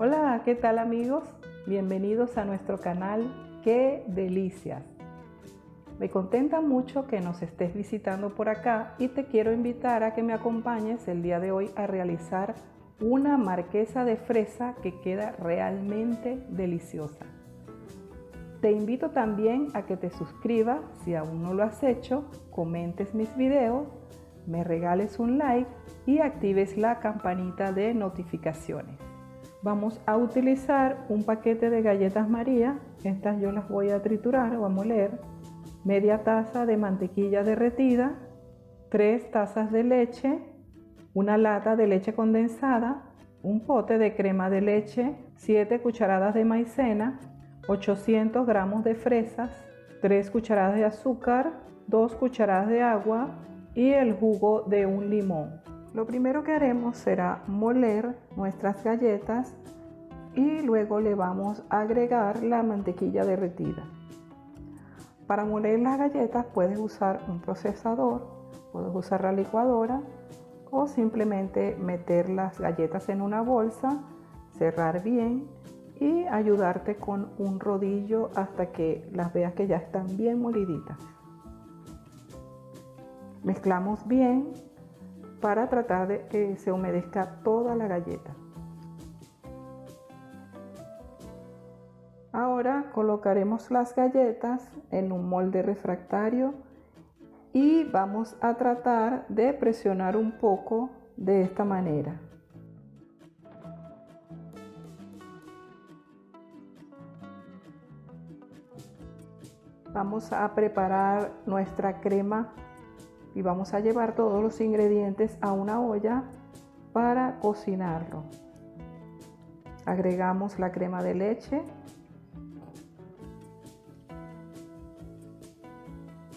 Hola, ¿qué tal amigos? Bienvenidos a nuestro canal ¡Qué delicias! Me contenta mucho que nos estés visitando por acá y te quiero invitar a que me acompañes el día de hoy a realizar una marquesa de fresa que queda realmente deliciosa. Te invito también a que te suscribas si aún no lo has hecho, comentes mis videos, me regales un like y actives la campanita de notificaciones. Vamos a utilizar un paquete de galletas María, estas yo las voy a triturar o a moler, media taza de mantequilla derretida, 3 tazas de leche, una lata de leche condensada, un pote de crema de leche, 7 cucharadas de maicena, 800 gramos de fresas, 3 cucharadas de azúcar, 2 cucharadas de agua y el jugo de un limón. Lo primero que haremos será moler nuestras galletas y luego le vamos a agregar la mantequilla derretida. Para moler las galletas puedes usar un procesador, puedes usar la licuadora o simplemente meter las galletas en una bolsa, cerrar bien y ayudarte con un rodillo hasta que las veas que ya están bien moliditas. Mezclamos bien para tratar de que se humedezca toda la galleta. Ahora colocaremos las galletas en un molde refractario y vamos a tratar de presionar un poco de esta manera. Vamos a preparar nuestra crema y vamos a llevar todos los ingredientes a una olla para cocinarlo. Agregamos la crema de leche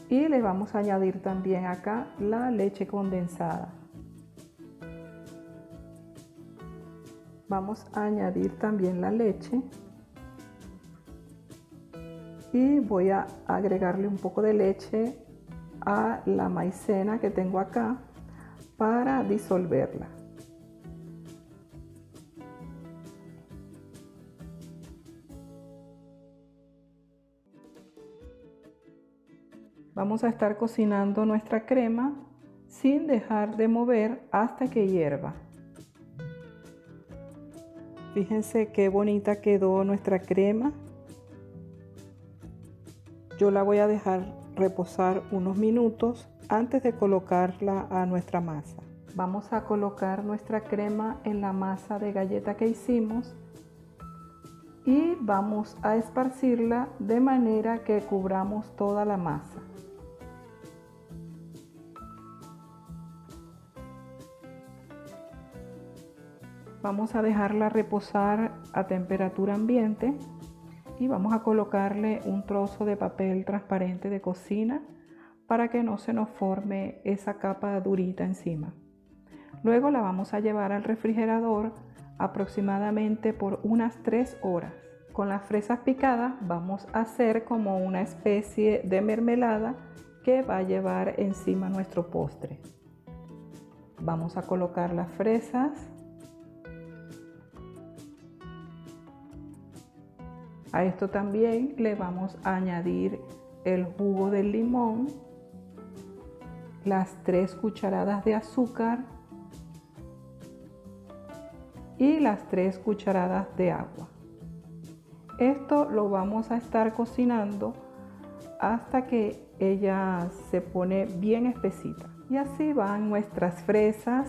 y le vamos a añadir también acá la leche condensada. Vamos a añadir también la leche y voy a agregarle un poco de leche a la maicena que tengo acá para disolverla. Vamos a estar cocinando nuestra crema sin dejar de mover hasta que hierva. Fíjense qué bonita quedó nuestra crema. Yo la voy a dejar reposar unos minutos antes de colocarla a nuestra masa. Vamos a colocar nuestra crema en la masa de galleta que hicimos y vamos a esparcirla de manera que cubramos toda la masa. Vamos a dejarla reposar a temperatura ambiente y vamos a colocarle un trozo de papel transparente de cocina para que no se nos forme esa capa durita encima. Luego la vamos a llevar al refrigerador aproximadamente por unas 3 horas. Con las fresas picadas vamos a hacer como una especie de mermelada que va a llevar encima nuestro postre. Vamos a colocar las fresas. A esto también le vamos a añadir el jugo del limón, las 3 cucharadas de azúcar y las 3 cucharadas de agua. Esto lo vamos a estar cocinando hasta que ella se pone bien espesita. Y así van nuestras fresas.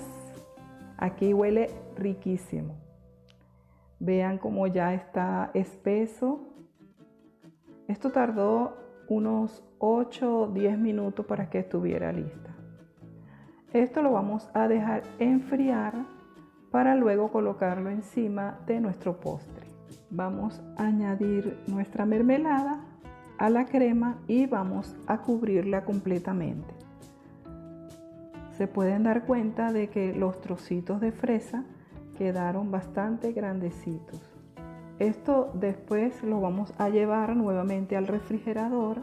Aquí huele riquísimo. Vean cómo ya está espeso. Esto tardó unos 8 o 10 minutos para que estuviera lista. Esto lo vamos a dejar enfriar para luego colocarlo encima de nuestro postre. Vamos a añadir nuestra mermelada a la crema y vamos a cubrirla completamente. Se pueden dar cuenta de que los trocitos de fresa quedaron bastante grandecitos. Esto después lo vamos a llevar nuevamente al refrigerador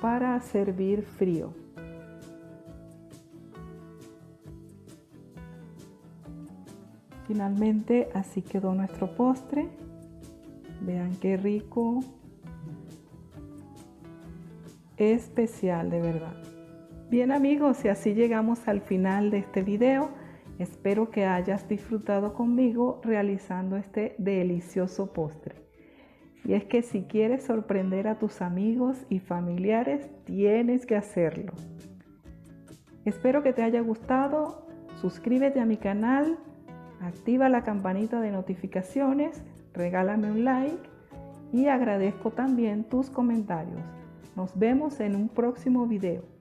para servir frío. Finalmente, así quedó nuestro postre. Vean qué rico. Especial, de verdad. Bien amigos, y así llegamos al final de este video. Espero que hayas disfrutado conmigo realizando este delicioso postre. Y es que si quieres sorprender a tus amigos y familiares, tienes que hacerlo. Espero que te haya gustado. Suscríbete a mi canal, activa la campanita de notificaciones, regálame un like y agradezco también tus comentarios. Nos vemos en un próximo video.